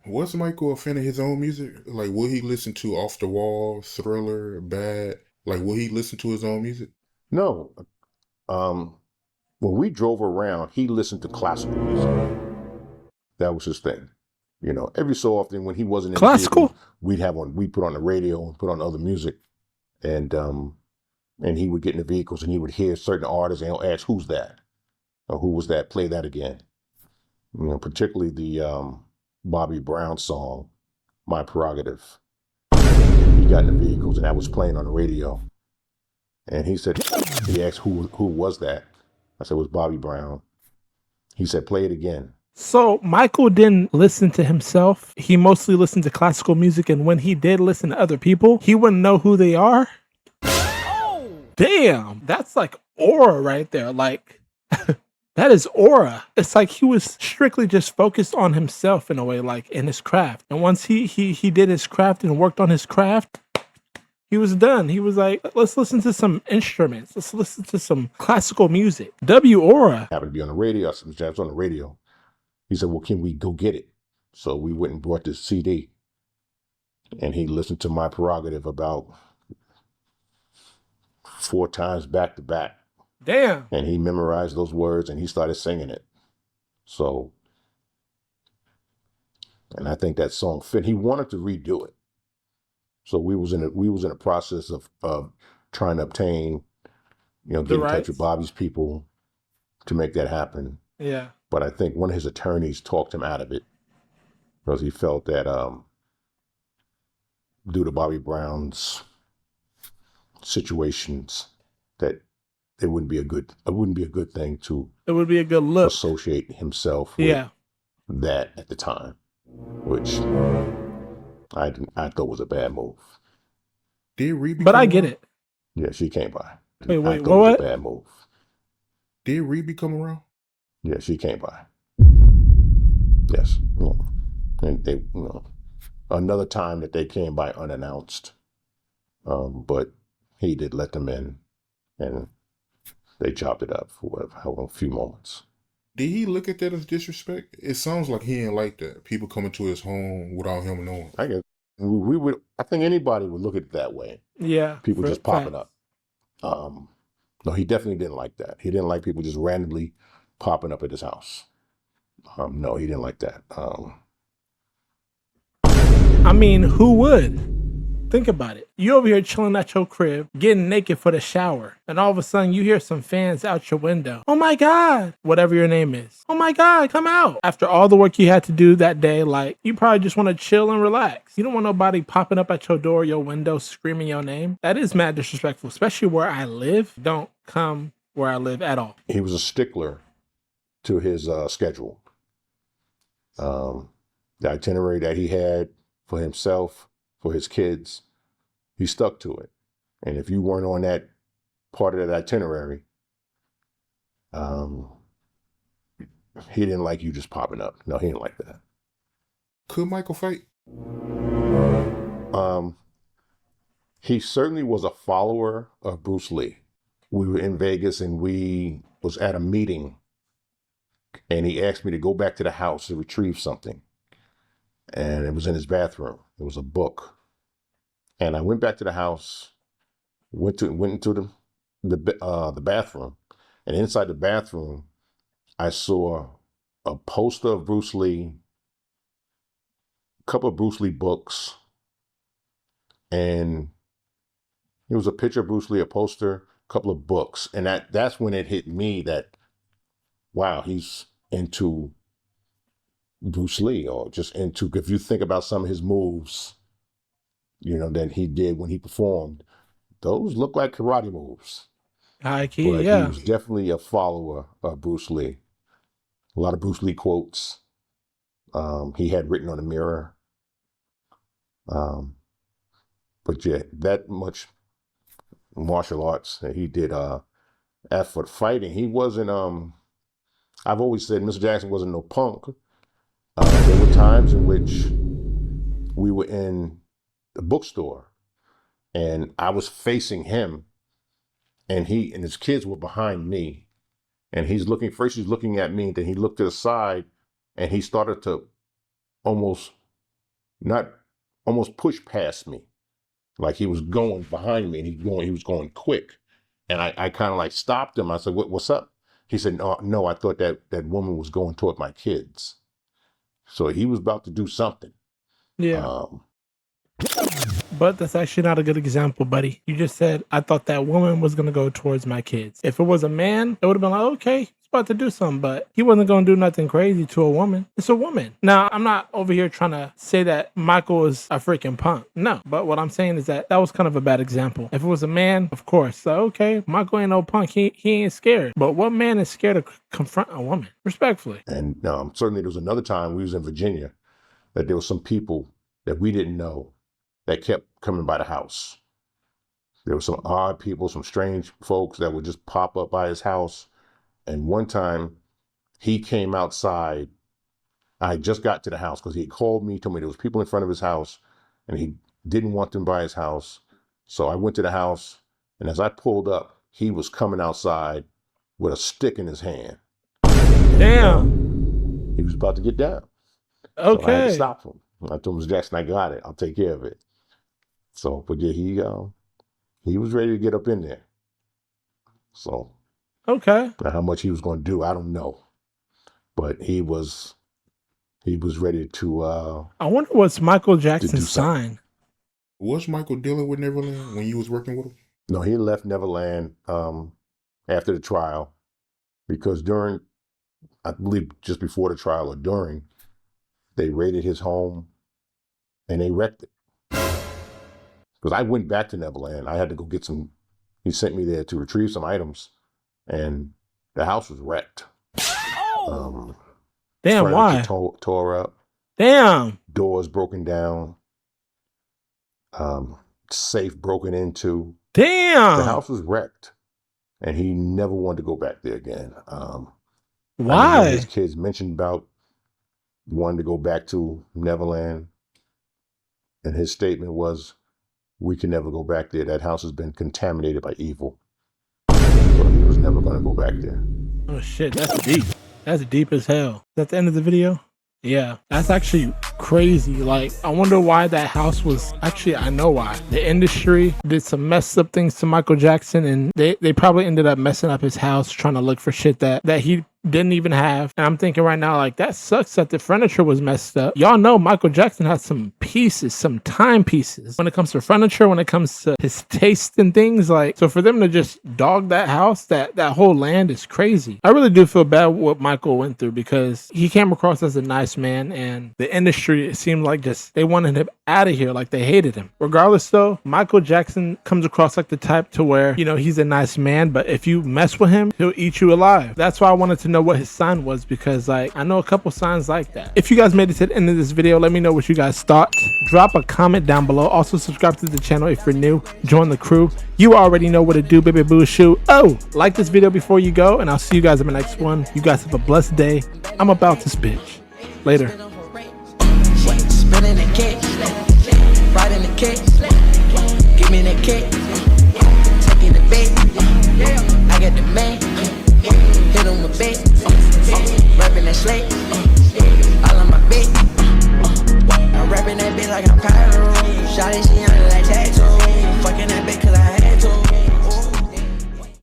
Was Michael a fan of his own music? Like, will he listen to Off the Wall, Thriller, Bad? Like, will he listen to his own music? No. Um, when we drove around, he listened to classical music. That was his thing. Every so often when he wasn't in the vehicle, Classical? we'd put on the radio and put on other music, and he would get in the vehicles and he would hear certain artists and he'll ask, "Who's that?" or "Who was that? Play that again." Particularly the Bobby Brown song, "My Prerogative." He got in the vehicles and that was playing on the radio, and he asked who was that. I said it was Bobby Brown. He said, "Play it again." So Michael didn't listen to himself. He mostly listened to classical music, and when he did listen to other people, he wouldn't know who they are. Damn, that's like aura right there. Like that is aura. It's like he was strictly just focused on himself in a way, like in his craft. And once he did his craft and worked on his craft, he was done. He was like, let's listen to some instruments. Let's listen to some classical music. W aura. Happened to be on the radio. I said, "It's on the radio." He said, "Well, can we go get it?" So we went and brought this CD, and he listened to My Prerogative about 4 times back to back. Damn. And he memorized those words and he started singing it. So, and I think that song fit. He wanted to redo it. So we was in a process of trying to obtain, The get in touch with rights. Bobby's people to make that happen. Yeah. But I think one of his attorneys talked him out of it because he felt that due to Bobby Brown's situations that it wouldn't be a good thing to It would be a good look. associate himself with Yeah. that at the time, which I thought was a bad move. Did Ree But I become get around? it. Yeah, she came by. Wait, I wait, thought it was a what? bad move. Did Ree become around? Yeah, she came by. Yes. And they, another time that they came by unannounced. But he did let them in and they chopped it up for a few moments. Did he look at that as disrespect? It sounds like he didn't like that. People coming to his home without him knowing. I guess we would, I think anybody would look at it that way. Yeah. People just popping fact. up. No, he definitely didn't like that. He didn't like people just randomly popping up at his house. No, he didn't like that. I mean, who would? Think about it. You over here chilling at your crib, getting naked for the shower, and all of a sudden you hear some fans out your window. Oh my God, whatever your name is. Oh my God, come out. After all the work you had to do that day, like you probably just want to chill and relax. You don't want nobody popping up at your door, your window, screaming your name. That is mad disrespectful, especially where I live. Don't come where I live at all. He was a stickler to his schedule. The itinerary that he had for himself, for his kids, he stuck to it. And if you weren't on that part of that itinerary, he didn't like you just popping up. No, he didn't like that. Could Michael fight? He certainly was a follower of Bruce Lee. We were in Vegas and we was at a meeting and he asked me to go back to the house to retrieve something. And it was in his bathroom. It was a book. And I went back to the house, went into the bathroom, and inside the bathroom, I saw a poster of Bruce Lee, a couple of Bruce Lee books, and it was a picture of Bruce Lee, a poster, a couple of books, and that's when it hit me that, wow, he's into Bruce Lee, or just into, if you think about some of his moves, that he did when he performed, those look like karate moves. High key, But he yeah. was definitely a follower of Bruce Lee. A lot of Bruce Lee quotes he had written on the mirror. But yeah, that much martial arts that he did. As for fighting, he wasn't. I've always said Mr. Jackson wasn't no punk. There were times in which we were in the bookstore, and I was facing him, and he and his kids were behind me, and he's looking at me, then he looked to the side, and he started to almost not almost pushed past me. Like he was going behind me and he was going quick. And I kind of like stopped him. I said, what's up? He said, no, I thought that woman was going toward my kids. So he was about to do something. Yeah. But that's actually not a good example, buddy. You just said, I thought that woman was going to go towards my kids. If it was a man, it would have been like, okay, he's about to do something, but he wasn't going to do nothing crazy to a woman. It's a woman. Now, I'm not over here trying to say that Michael is a freaking punk. No, but what I'm saying is that was kind of a bad example. If it was a man, of course, so, okay, Michael ain't no punk. He ain't scared. But what man is scared to confront a woman? Respectfully. And certainly there was another time we was in Virginia that there was some people that we didn't know that kept coming by the house. There were some odd people, some strange folks that would just pop up by his house. And one time he came outside. I just got to the house because he had called me, told me there was people in front of his house and he didn't want them by his house. So I went to the house, and as I pulled up, he was coming outside with a stick in his hand. Damn. He was about to get down. Okay. So I had to stop him. I told Mr. Jackson, I got it. I'll take care of it. So, but yeah, he was ready to get up in there. So, okay. How much he was going to do, I don't know. But he was ready to. I wonder what's Michael Jackson's sign. Was Michael dealing with Neverland when you was working with him? No, he left Neverland after the trial because during, I believe, just before the trial or during, they raided his home and they wrecked it. Because I went back to Neverland. I had to go get some, he sent me there to retrieve some items, and the house was wrecked. Damn, why? Tore up. Damn. Doors broken down. Safe broken into. Damn. The house was wrecked. And he never wanted to go back there again. Why? His kids mentioned about wanting to go back to Neverland. And his statement was, we can never go back there. That house has been contaminated by evil. So he was never going to go back there. Oh shit, that's deep. That's deep as hell. Is that the end of the video? Yeah, that's actually crazy. Like, I wonder why that house was, actually, I know why. The industry did some messed up things to Michael Jackson, and they probably ended up messing up his house trying to look for shit that he didn't even have. And I'm thinking right now, like, that sucks that the furniture was messed up. Y'all know Michael Jackson has some pieces, some timepieces when it comes to furniture, when it comes to his taste and things. Like, so for them to just dog that house, that whole land is crazy. I really do feel bad what Michael went through, because he came across as a nice man, and the industry, it seemed like just they wanted him out of here, like they hated him. Regardless though, Michael Jackson comes across like the type to where, you know, he's a nice man, but if you mess with him, he'll eat you alive. That's why I wanted to know what his sign was, because like I know a couple signs like that. If you guys made it to the end of this video, let me know what you guys thought. Drop a comment down below. Also subscribe to the channel if you're new. Join the crew. You already know what to do, baby boo shoot. Oh, like this video before you go, and I'll see you guys in the next one. You guys have a blessed day. I'm about this bitch. Later.